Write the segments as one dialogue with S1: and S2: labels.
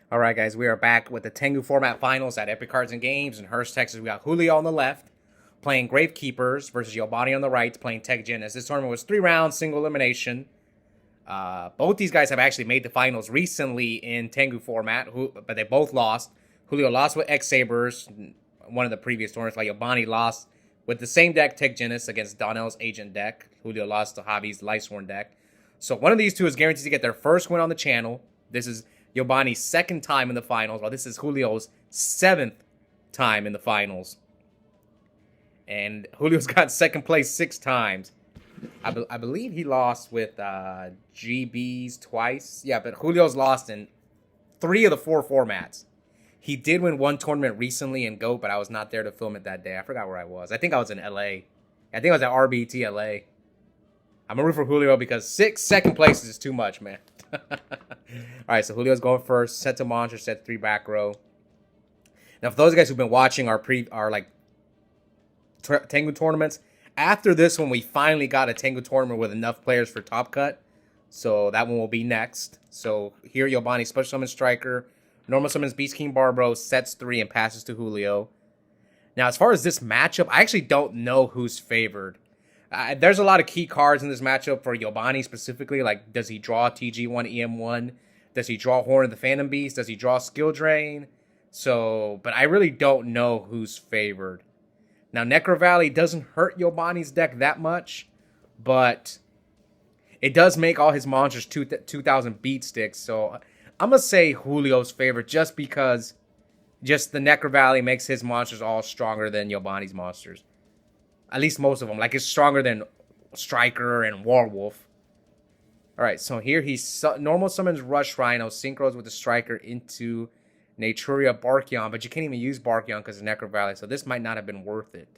S1: All right, guys, we are back with the Tengu Format Finals at Epic Cards and Games in Hurst, Texas. We got Julio on the left, playing Gravekeepers versus Yobani on the right, playing Tech Genus. This tournament was 3 rounds, single elimination. Both these guys have actually made the finals recently in Tengu format, but they both lost. Julio lost with X-Sabers, one of the previous tournaments, like Yobani lost with the same deck, Tech Genus, against Donnell's Agent deck. Julio lost to Javi's Lightsworn deck. So one of these two is guaranteed to get their first win on the channel. This is Yobani's second time in the finals, while this is Julio's 7th time in the finals. And Julio's got second place 6 times. I believe he lost with GBs twice. Yeah, but Julio's lost in 3 of the 4 formats. He did win one tournament recently in GOAT, but I was not there to film it that day. I forgot where I was. I think I was in LA. I think I was at RBT LA. I'm going to root for Julio because 6 second places is too much, man. All right, so Julio's going first. Set to monster, set 3 back row. Now, for those guys who've been watching our Tengu tournaments, after this one, we finally got a Tengu tournament with enough players for top cut. So that one will be next. So here, Yobani special summons Striker, normal summons Beast King Barbaro, sets 3, and passes to Julio. Now, as far as this matchup, I actually don't know who's favored. There's a lot of key cards in this matchup for Yobani specifically. Like, does he draw TG1, EM1? Does he draw Horn of the Phantom Beast? Does he draw Skill Drain? So, but I really don't know who's favored. Now, Necro Valley doesn't hurt Yobani's deck that much, but it does make all his monsters 2,000 beat sticks. So I'm going to say Julio's favorite just because just the Necro Valley makes his monsters all stronger than Yobani's monsters. At least most of them. Like, it's stronger than Striker and Warwolf. Alright, so here he normal summons Rush Rhino, synchros with the Striker into Naturia Barkion, but you can't even use Barkion because of Necro Valley, so this might not have been worth it.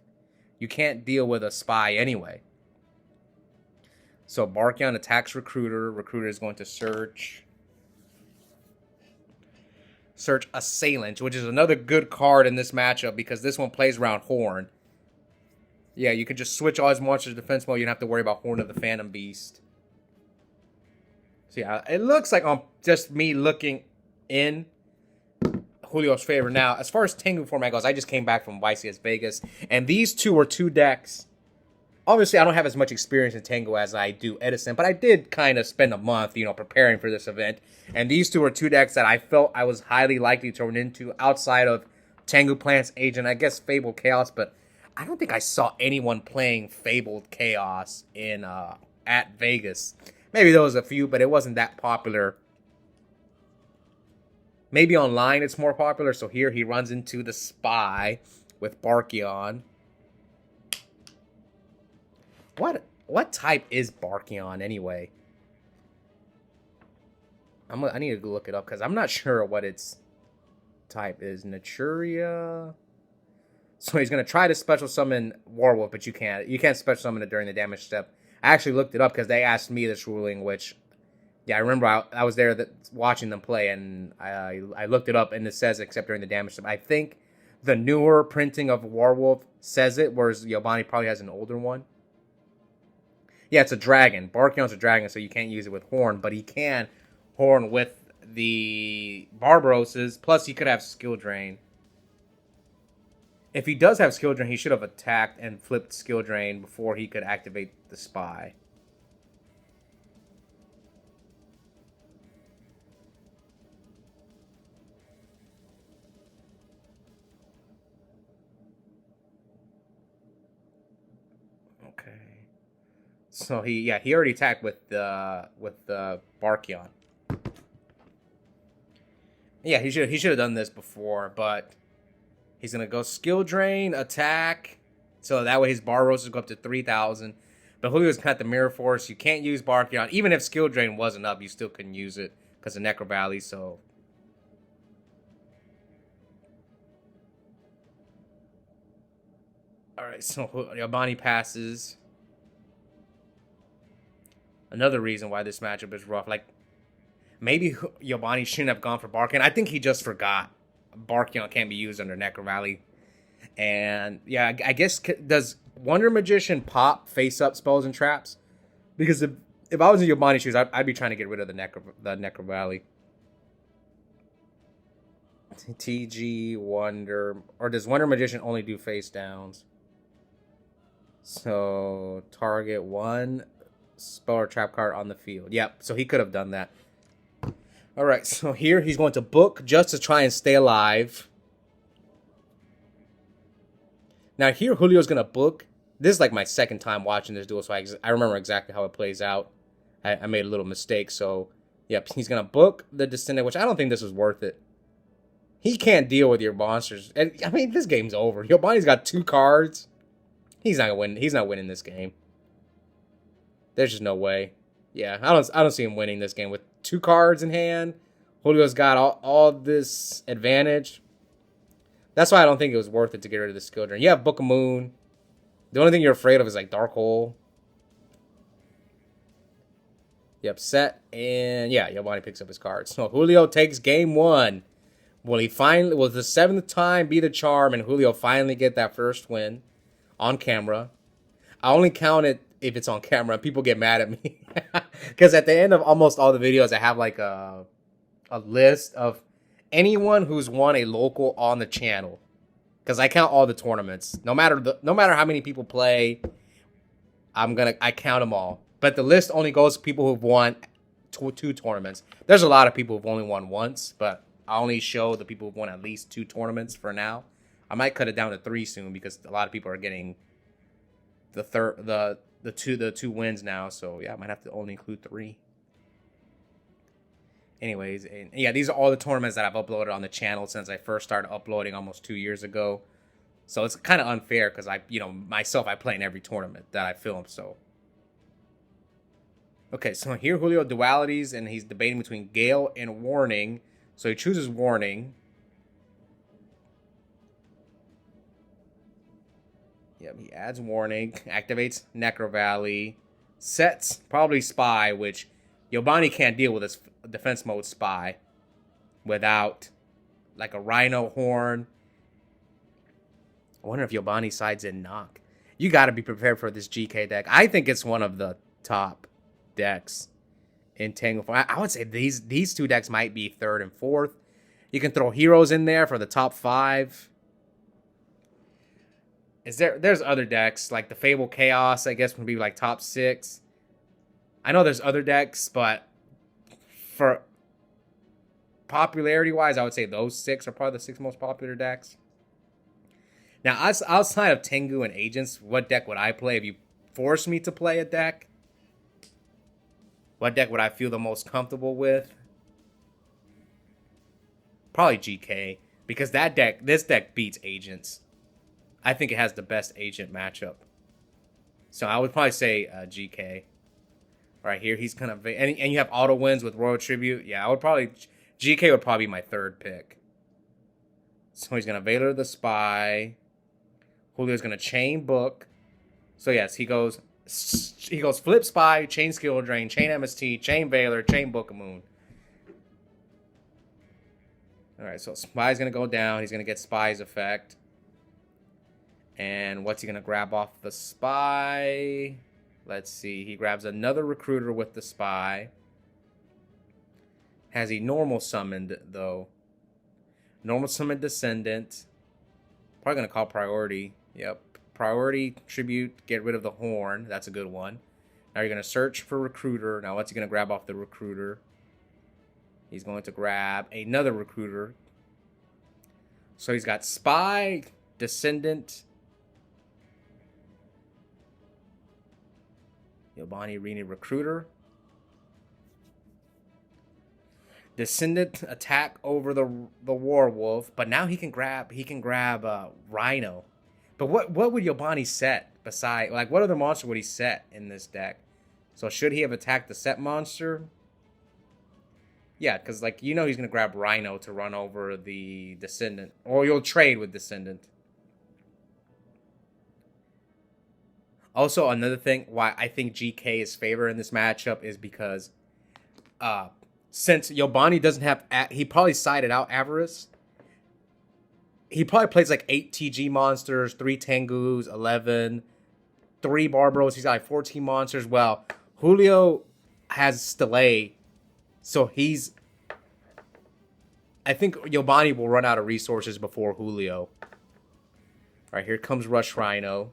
S1: You can't deal with a Spy anyway. So Barkion attacks Recruiter. Recruiter is going to search Assailant, which is another good card in this matchup because this one plays around Horn. Yeah, you could just switch all his monsters to defense mode. You don't have to worry about Horn of the Phantom Beast. So yeah, it looks like on just me looking in Julio's favor. Now, as far as Tengu format goes, I just came back from YCS Vegas, and these two were 2 decks. Obviously, I don't have as much experience in Tengu as I do Edison, but I did kind of spend a month, preparing for this event. And these two were 2 decks that I felt I was highly likely to run into outside of Tengu Plants Agent, I guess Fabled Chaos, but I don't think I saw anyone playing Fabled Chaos in at Vegas. Maybe there was a few, but it wasn't that popular. Maybe online it's more popular. So here he runs into the Spy with Barkion. What type is Barkion anyway? I need to look it up because I'm not sure what its type is. Naturia. So he's going to try to special summon Warwolf, but you can't. You can't special summon it during the damage step. I actually looked it up because they asked me this ruling, which, yeah, I remember I was there watching them play, and I looked it up, and it says except during the damage step. I think the newer printing of Warwolf says it, whereas Yobani probably has an older one. Yeah, it's a dragon. Barkion's a dragon, so you can't use it with Horn, but he can Horn with the Barbaroses, plus he could have Skill Drain. If he does have Skill Drain, he should have attacked and flipped Skill Drain before he could activate the Spy. Okay. So he already attacked with the Barkion. Yeah, he should have done this before, but he's going to go Skill Drain, attack, so that way his Barbaroses go up to 3,000. But Julio's got the Mirror Force. You can't use Barkion. Even if Skill Drain wasn't up, you still couldn't use it because of Necro Valley, so... Alright, so Yobani passes. Another reason why this matchup is rough. Like, maybe Yobani shouldn't have gone for Barkion. I think he just forgot Barkion can't be used under Necro Valley. And, yeah, I guess, does Wonder Magician pop face-up spells and traps? Because if I was in Yobani's shoes, I'd be trying to get rid of the Necro Valley. TG Wonder, or does Wonder Magician only do face downs? So target one spell or trap card on the field. Yep, so he could have done that. All right, so here he's going to book just to try and stay alive. Now here Julio's going to book. This is like my second time watching this duel, so I remember exactly how it plays out. I made a little mistake, so yep, he's going to book the Descendant, which I don't think this is worth it. He can't deal with your monsters. And I mean, this game's over. Yobani's got 2 cards. He's not gonna win. He's not winning this game. There's just no way. Yeah, I don't see him winning this game with 2 cards in hand. Julio's got all this advantage. That's why I don't think it was worth it to get rid of the skill drain. You have Book of Moon. The only thing you're afraid of is like Dark Hole. Yep, set, and yeah, Yobani picks up his cards. So Julio takes game 1. Will the 7th time be the charm and Julio finally get that first win on camera? I only count it if it's on camera. People get mad at me. Because at the end of almost all the videos, I have like a list of anyone who's won a local on the channel. Because I count all the tournaments. No matter how many people play, I count them all. But the list only goes to people who've won 2 tournaments. There's a lot of people who've only won once, but I only show the people who've won at least 2 tournaments for now. I might cut it down to 3 soon because a lot of people are getting the 2 wins now. So yeah, I might have to only include 3. Anyways, and yeah, these are all the tournaments that I've uploaded on the channel since I first started uploading almost 2 years ago. So it's kind of unfair because I play in every tournament that I film. So okay, so here Julio dualities and he's debating between Gale and Warning. So he chooses Warning. Yep, he adds Warning, activates Necro Valley, sets probably Spy, which Yobani can't deal with this defense mode Spy without like a Rhino Horn. I wonder if Yobani sides in Knock. You got to be prepared for this GK deck. I think it's one of the top decks in Tengu Format. I would say these 2 decks might be 3rd and 4th. You can throw heroes in there for the top 5. There's other decks like the Fable Chaos, I guess would be like top 6. I know there's other decks, but for popularity wise, I would say those 6 are probably the 6 most popular decks. Now, outside of Tengu and Agents, what deck would I play if you forced me to play a deck? What deck would I feel the most comfortable with? Probably GK, because this deck beats Agents. I think it has the best Agent matchup. So I would probably say GK. Right here, he's kind of... And you have auto wins with Royal Tribute. Yeah, GK would probably be my 3rd pick. So he's going to Valor the Spy. Julio's going to Chain Book. So yes, he goes Flip Spy, Chain Skill Drain, Chain MST, Chain Valor, Chain Book of Moon. Alright, so Spy's going to go down. He's going to get Spy's effect. And what's he going to grab off the Spy? Let's see. He grabs another Recruiter with the Spy. Has he normal summoned, though? Normal summoned Descendant. Probably going to call Priority. Yep. Priority, Tribute, get rid of the Horn. That's a good one. Now you're going to search for Recruiter. Now what's he going to grab off the Recruiter? He's going to grab another Recruiter. So he's got Spy, Descendant, Yobani, Rini, Recruiter. Descendant attack over the Warwolf, but now he can grab Rhino. But what would Yobani set beside, like, what other monster would he set in this deck? So should he have attacked the set monster? Yeah, because like he's gonna grab Rhino to run over the Descendant, or you'll trade with Descendant. Also, another thing why I think GK is favored in this matchup is because since Yobani doesn't have... he probably sided out Avarice. He probably plays like 8 TG monsters, 3 Tengus, 11, 3 Barbaros. He's got like 14 monsters. Well, Julio has Stele, so he's I think Yobani will run out of resources before Julio. All right, here comes Rush Rhino.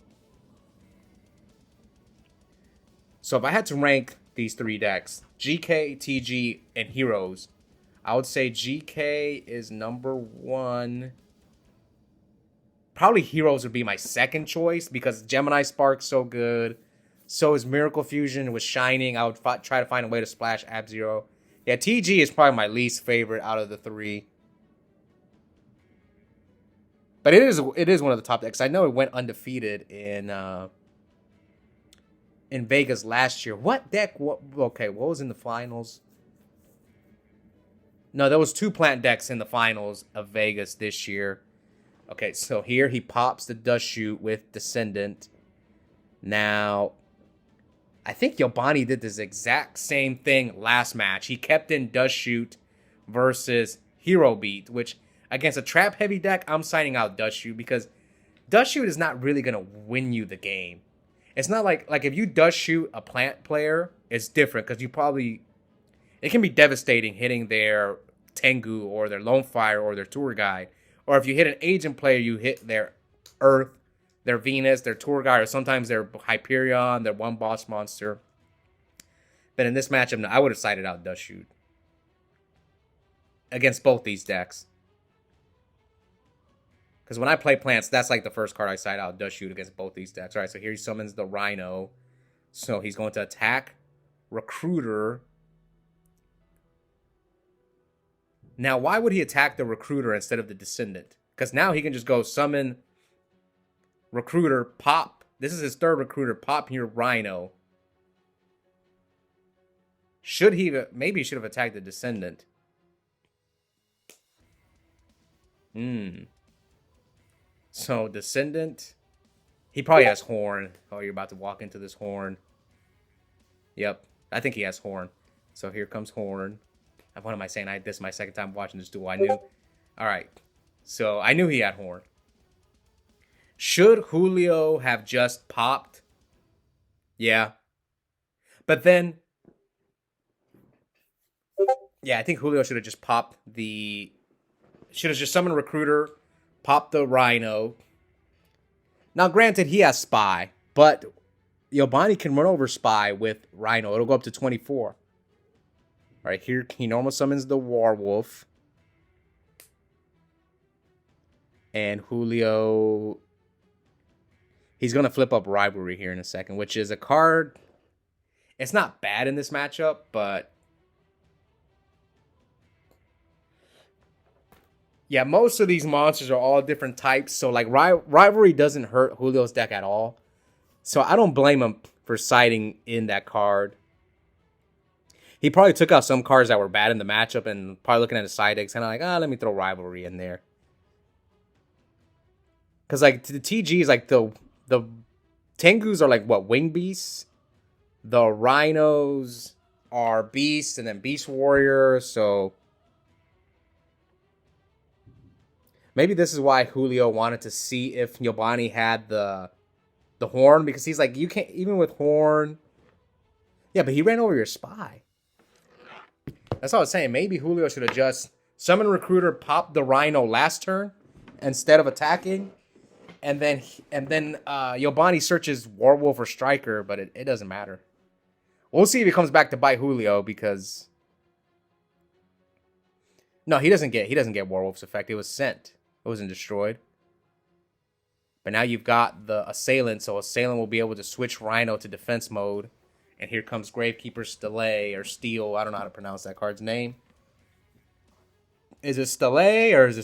S1: So if I had to rank these 3 decks, GK, TG, and Heroes, I would say GK is number 1. Probably Heroes would be my second choice because Gemini Spark's so good. So is Miracle Fusion with Shining. I would try to find a way to splash Ab-Zero. Yeah, TG is probably my least favorite out of the 3. But it is one of the top decks. I know it went undefeated in Vegas last year. What deck? Okay, what was in the finals? No, there was 2 plant decks in the finals of Vegas this year. Okay, so here he pops the Dust Shoot with Descendant. Now, I think Yobani did this exact same thing last match. He kept in Dust Shoot versus Hero Beat, which against a trap-heavy deck, I'm signing out Dust Shoot because Dust Shoot is not really going to win you the game. It's not like if you Dust Shoot a plant player, it's different because it can be devastating hitting their Tengu or their Lone Fire or their Tour Guide. Or if you hit an agent player, you hit their Earth, their Venus, their Tour Guide, or sometimes their Hyperion, their one boss monster. But in this matchup, I would have sided out Dust Shoot against both these decks. Because when I play plants, that's like the first card I side out, Dust Shoot against both these decks. All right, so here he summons the Rhino. So he's going to attack Recruiter. Now, why would he attack the Recruiter instead of the Descendant? Because now he can just go summon Recruiter, pop. This is his 3rd Recruiter, pop your Rhino. Maybe he should have attacked the Descendant. So, Descendant. He probably has Horn. Oh, you're about to walk into this Horn. Yep, I think he has Horn. So here comes Horn. What am I saying? This is my second time watching this duel. I knew. All right. So I knew he had Horn. Should Julio have just popped? Yeah. But then, yeah, I think Julio should have just popped should have just summoned Recruiter, popped the Rhino. Now, granted, he has Spy, but Yobani can run over Spy with Rhino. It'll go up to 24. All right, here he normal summons the Warwolf. And Julio, he's going to flip up Rivalry here in a second, which is a card. It's not bad in this matchup, but yeah, most of these monsters are all different types. So like Rivalry doesn't hurt Julio's deck at all. So I don't blame him for siding in that card. He probably took out some cards that were bad in the matchup and probably looking at his side decks and like, let me throw Rivalry in there. Because like the TG is like the Tengus are like what, Wing Beasts? The Rhinos are Beasts and then Beast Warrior. So maybe this is why Julio wanted to see if Yobani had the Horn, because he's like, you can't, even with Horn. Yeah, but he ran over your Spy. That's all I was saying. Maybe Julio should have just summoned Recruiter, popped the Rhino last turn instead of attacking. And then Yobani searches Warwolf or Striker, but it doesn't matter. We'll see if he comes back to bite Julio, because no, he doesn't get Warwolf's effect. It was sent. It wasn't destroyed. But now you've got the Assailant, so Assailant will be able to switch Rhino to defense mode. And here comes Gravekeepers Delay or Steel. I don't know how to pronounce that card's name. Is it Delay or is it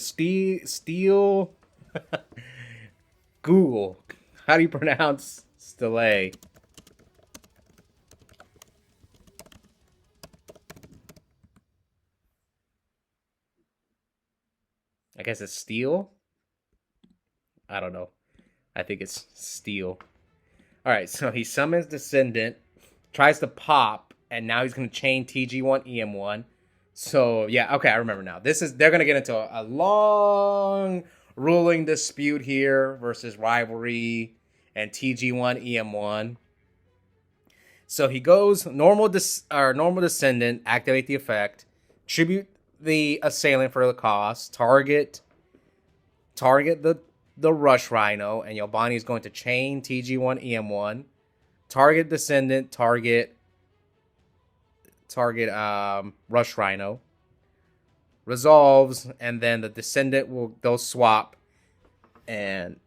S1: Steel? Google. How do you pronounce Delay? I guess it's Steel. I don't know. I think it's Steel. All right, so he summons Descendant, tries to pop, and now he's going to chain TG1, EM1. So, yeah, okay, I remember now. They're going to get into a long ruling dispute here versus Rivalry and TG1, EM1. So he goes normal Descendant, activate the effect, tribute the assailant for the cost, target the Rush Rhino, and Yobani is going to chain TG1 EM1, target Descendant, target Rush Rhino, resolves, and then the Descendant they'll swap, and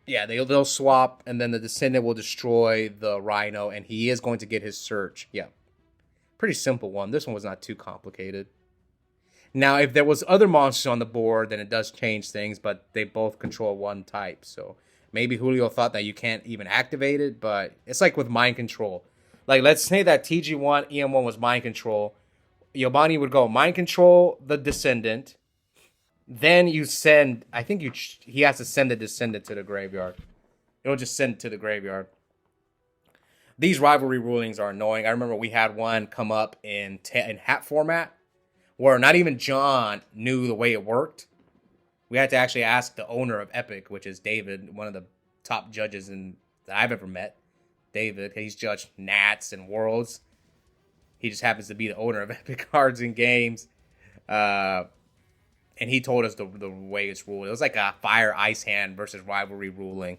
S1: yeah, they'll swap, and then the Descendant will destroy the Rhino, and he is going to get his search. Yeah, pretty simple one. This one was not too complicated. Now, if there was other monsters on the board, then it does change things, but they both control one type. So maybe Julio thought that you can't even activate it, but it's like with mind control. Like, let's say that TG1, EM1 was mind control. Yobani would go mind control the Descendant. Then you send, I think he has to send the Descendant to the graveyard. It'll just send it to the graveyard. These rivalry rulings are annoying. I remember we had one come up in hat format, where not even John knew the way it worked. We had to actually ask the owner of Epik, which is David, one of the top judges that I've ever met. David, he's judged Nats and Worlds. He just happens to be the owner of Epik Cards and Games. And he told us the way it's ruled. It was like a fire ice hand versus rivalry ruling.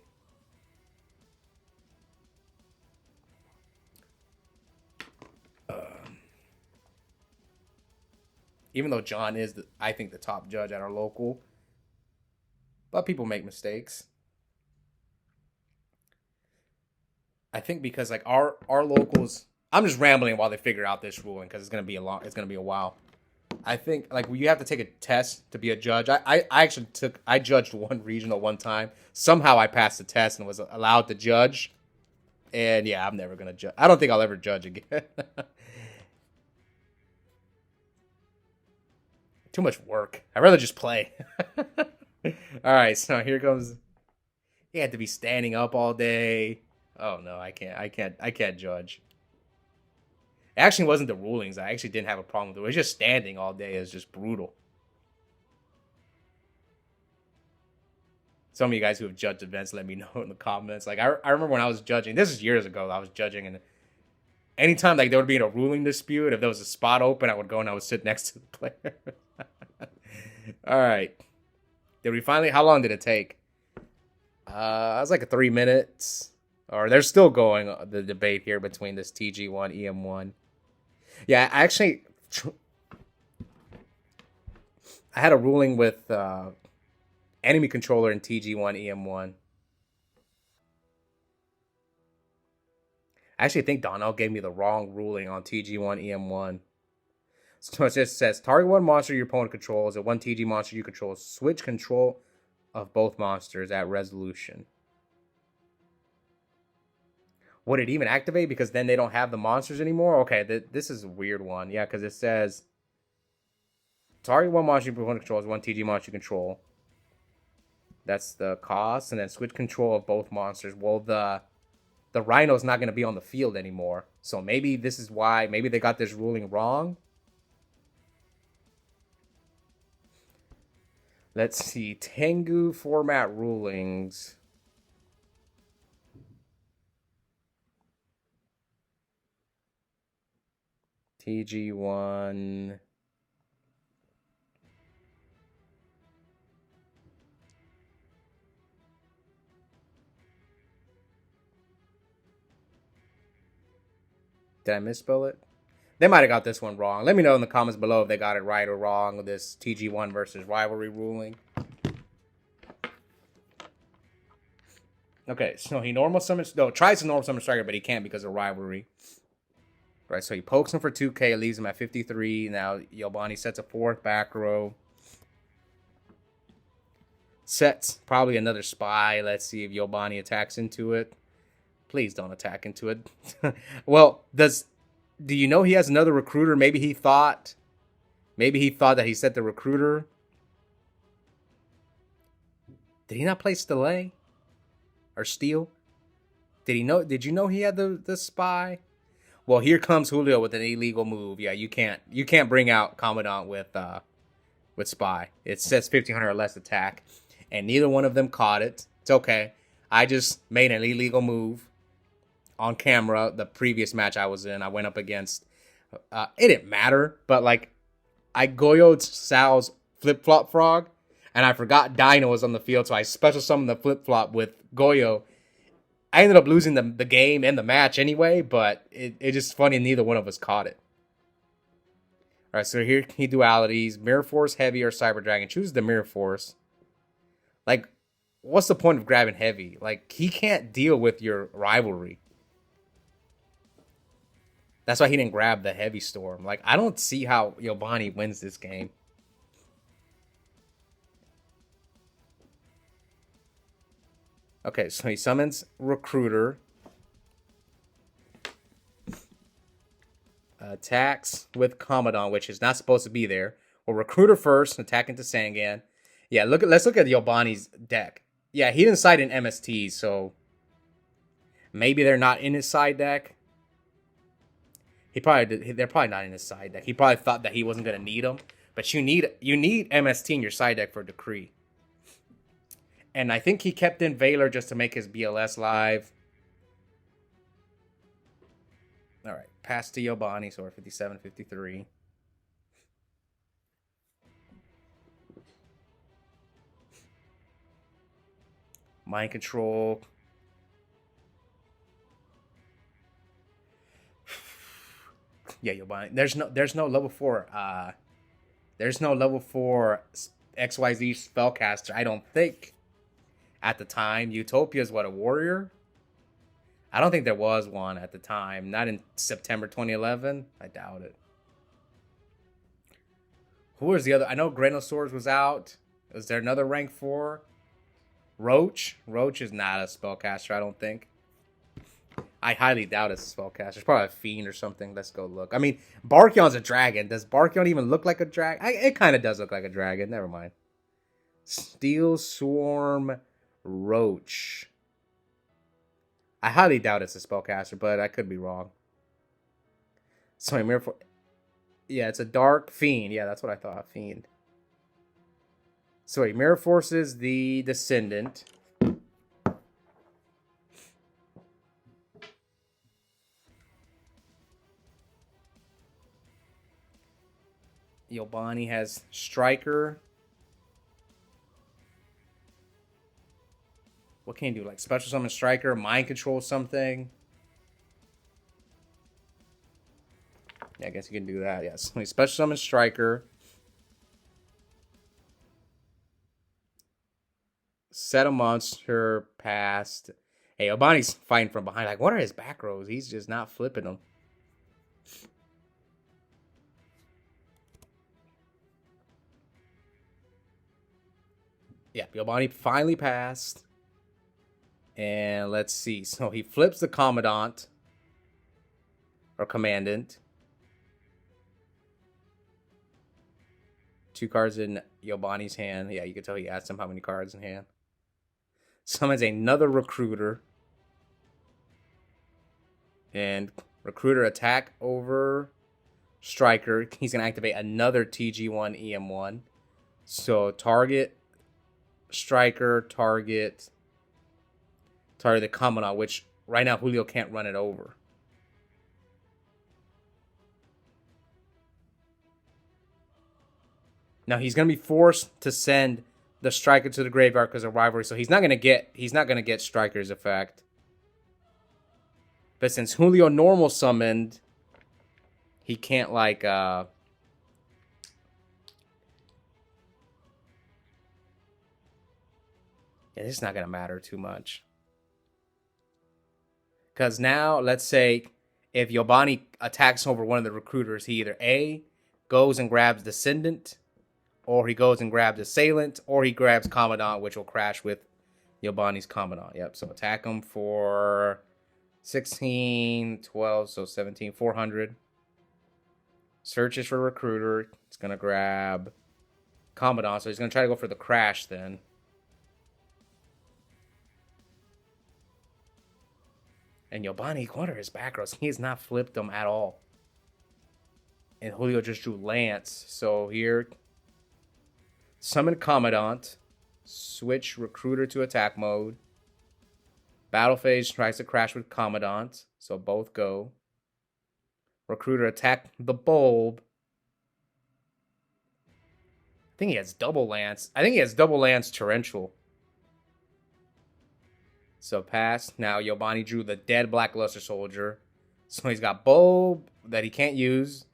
S1: Even though John is, I think, the top judge at our local. But people make mistakes. I think because like our locals, I'm just rambling while they figure out this ruling because it's gonna be a while. I think like you have to take a test to be a judge. I judged one regional one time. Somehow I passed the test and was allowed to judge. And yeah, I'm never gonna judge. I don't think I'll ever judge again. Too much work. I'd rather just play. All right, so here comes. He had to be standing up all day. Oh no, I can't judge. It actually wasn't the rulings. I actually didn't have a problem with it. It was just standing all day is just brutal. Some of you guys who have judged events, let me know in the comments. Like I remember when I was judging. This is years ago. I was judging, and anytime like there would be a ruling dispute, if there was a spot open, I would go and I would sit next to the player. All right. Did we finally? How long did it take? It was like 3 minutes. Or they're still going the debate here between this TG1, EM1. Yeah, I had a ruling with enemy controller in TG1, EM1. I actually think Donnell gave me the wrong ruling on TG1, EM1. So it just says, target one monster your opponent controls, and one TG monster you control. Switch control of both monsters at resolution. Would it even activate? Because then they don't have the monsters anymore? Okay, this is a weird one. Yeah, because it says, target one monster your opponent controls, one TG monster you control. That's the cost. And then switch control of both monsters. Well, the Rhino's not going to be on the field anymore. So maybe this is why. Maybe they got this ruling wrong. Let's see. Tengu format rulings. TG1. Did I misspell it? They might have got this one wrong. Let me know in the comments below if they got it right or wrong with this TG1 versus rivalry ruling. Okay, so he normal summons... No, tries to normal summon Striker, but he can't because of rivalry. Right, so he pokes him for 2k, leaves him at 53. Now Yobani sets a fourth back row. Sets probably another spy. Let's see if Yobani attacks into it. Please don't attack into it. Well, do you know he has another recruiter? Maybe he thought that he set the recruiter. Did he not play Stele? Or Steel? Did you know he had the spy? Well, here comes Julio with an illegal move. Yeah, you can't bring out Commandant with spy. It says 1500 or less attack, and neither one of them caught it. It's okay. I just made an illegal move on camera. The previous match I was in, I went up against. It didn't matter, but like I Goyoed Sal's flip-flop frog, and I forgot Dino was on the field, so I special summoned the flip-flop with Goyo. I ended up losing the game and the match anyway, but it's just funny neither one of us caught it. All right, so here he dualities. Mirror Force, Heavy, or Cyber Dragon. Choose the Mirror Force. Like, what's the point of grabbing Heavy? Like, he can't deal with your rivalry. That's why he didn't grab the Heavy Storm. Like, I don't see how Yobani wins this game. Okay, so he summons Recruiter. Attacks with Commandant, which is not supposed to be there. Well, Recruiter first, attack into Sangan. Yeah, let's look at Yobani's deck. Yeah, he didn't side in MSTs, so maybe they're not in his side deck. They're probably not in his side deck. He probably thought that he wasn't gonna need them, but you need MST in your side deck for Decree. And I think he kept in Valor just to make his BLS live. All right, pass to Yobani, so we're 57, 53. Mind Control. Yeah, Yobani. There's no level 4. There's no level 4 XYZ spellcaster, I don't think. At the time, Utopia is what, a warrior? I don't think there was one at the time. Not in September 2011. I doubt it. Who was the other? I know Granosaurus was out. Was there another rank 4? Roach? Roach is not a spellcaster, I don't think. I highly doubt it's a spellcaster. It's probably a fiend or something. Let's go look. I mean, Barkion's a dragon. Does Barkion even look like a dragon? It kind of does look like a dragon. Never mind. Steel Swarm Roach. I highly doubt it's a spellcaster, but I could be wrong. Sorry, Mirror Force. Yeah, it's a dark fiend. Yeah, that's what I thought. Fiend. Sorry, Mirror Force is the Descendant. Yobani has Striker. What can you do? Like special summon Striker, mind control something. Yeah, I guess you can do that. Yes. Special summon Striker. Set a monster past. Hey, Yobani's fighting from behind. Like, what are his back rows? He's just not flipping them. Yeah, Yobani finally passed. And let's see. So he flips the Commandant. Or Commandant. 2 cards in Yobani's hand. Yeah, you can tell he asked him how many cards in hand. Summons another Recruiter. And Recruiter attack over Striker. He's going to activate another TG1 EM1. So target Striker, target the Commandant, which right now Julio can't run it over. Now he's gonna be forced to send the Striker to the graveyard because of rivalry, so he's not gonna get Striker's effect. But since Julio normal summoned, he can't like Yeah, this is not gonna matter too much. Because now, let's say, if Yobani attacks over one of the Recruiters, he either A, goes and grabs Descendant, or he goes and grabs Assailant, or he grabs Commandant, which will crash with Yobani's Commandant. Yep, so attack him for 16, 12, so 17, 400. Searches for Recruiter. It's going to grab Commandant, so he's going to try to go for the crash then. And Yobani, what are his back rows? He has not flipped them at all. And Julio just drew Lance. So here, summon Commandant. Switch Recruiter to attack mode. Battle phase tries to crash with Commandant. So both go. Recruiter attack the Bulb. I think he has double lance. I think he has double lance torrential. So pass. Now Yobani drew the dead Blackluster Soldier. So he's got Bulb that he can't use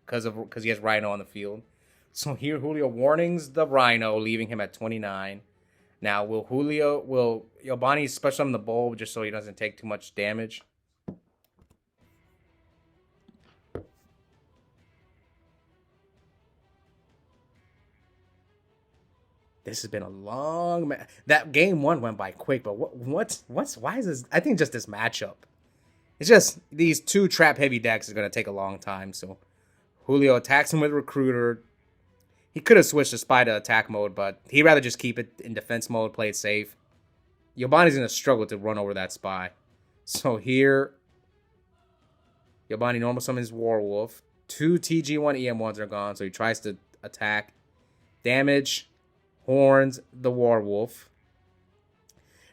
S1: because he has Rhino on the field. So here Julio warnings the Rhino, leaving him at 29. Now will Yobani special summon the Bulb just so he doesn't take too much damage? This has been a long that game one went by quick, but why is this? I think just this matchup. It's just these two trap heavy decks is gonna take a long time. So Julio attacks him with Recruiter. He could have switched to Spy to attack mode, but he'd rather just keep it in defense mode, play it safe. Yobani's gonna struggle to run over that Spy. So here, Yobani normal summons Warwolf. 2 TG1 EM1s are gone, so he tries to attack. Damage. Horns the Warwolf.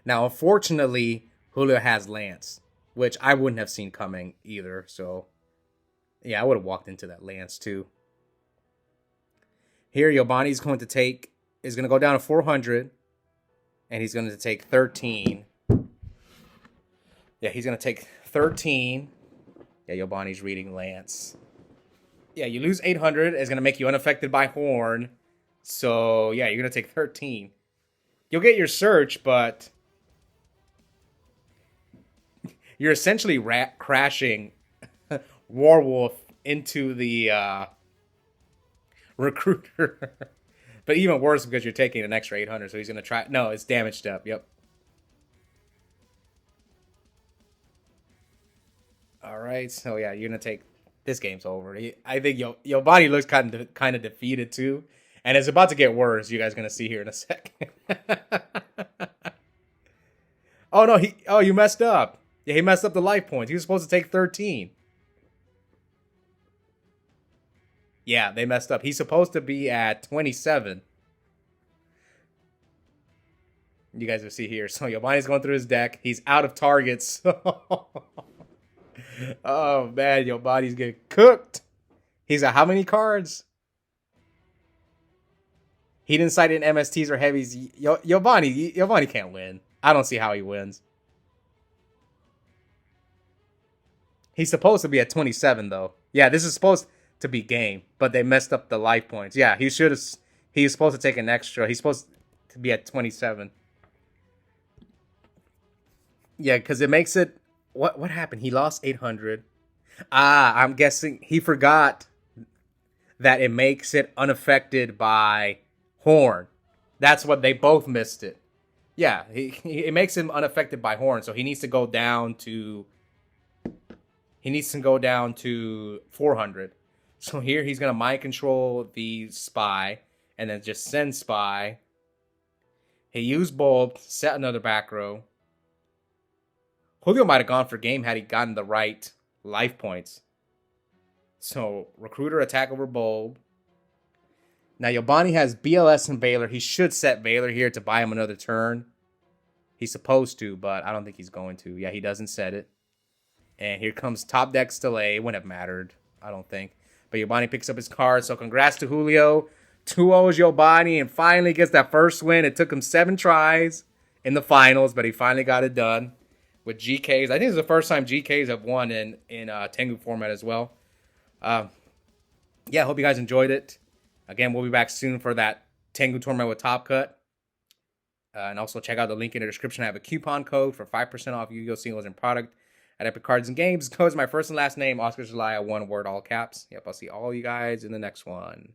S1: Now, unfortunately, Julio has Lance, which I wouldn't have seen coming either. So, yeah, I would have walked into that Lance too. Here, Yobani's going to go down to 400, and he's going to take 13. Yeah, he's going to take 13. Yeah, Yobani's reading Lance. Yeah, you lose 800. It's going to make you unaffected by Horn. So, yeah, you're going to take 13. You'll get your search, but you're essentially crashing Warwolf into the Recruiter. But even worse because you're taking an extra 800, so he's going to try. No, it's damaged up. Yep. All right, so yeah, you're going to take. This game's over. I think Yobani looks kind of defeated too. And it's about to get worse. You guys are going to see here in a second. Oh, no. You messed up. Yeah, he messed up the life points. He was supposed to take 13. Yeah, they messed up. He's supposed to be at 27. You guys will see here. So, Yobani's going through his deck. He's out of targets. Oh, man. Yobani's getting cooked. He's at how many cards? He didn't cite in MSTs or heavies. Yobani can't win. I don't see how he wins. He's supposed to be at 27, though. Yeah, this is supposed to be game, but they messed up the life points. Yeah, he's supposed to take an extra. He's supposed to be at 27. Yeah, because it makes it... What happened? He lost 800. I'm guessing he forgot that it makes it unaffected by... Horn. That's what they both missed it. Yeah, it makes him unaffected by Horn, so he needs to go down to 400. So here he's gonna mind control the Spy and then just send Spy. He used Bulb, set another back row. Julio might have gone for game had he gotten the right life points. So Recruiter attack over Bulb. Now, Yobani has BLS and Baylor. He should set Baylor here to buy him another turn. He's supposed to, but I don't think he's going to. Yeah, he doesn't set it. And here comes Top Deck's delay. It wouldn't have mattered, I don't think. But Yobani picks up his card, so congrats to Julio. 2-0 Yobani, and finally gets that first win. It took him 7 tries in the finals, but he finally got it done with GKs. I think it's the first time GKs have won in Tengu format as well. Yeah, hope you guys enjoyed it. Again, we'll be back soon for that Tengu tournament with Top Cut. And also check out the link in the description. I have a coupon code for 5% off Yu-Gi-Oh! Singles and product at Epic Cards and Games. Code is my first and last name, Oscar Zelaya, one word, all caps. Yep, I'll see all you guys in the next one.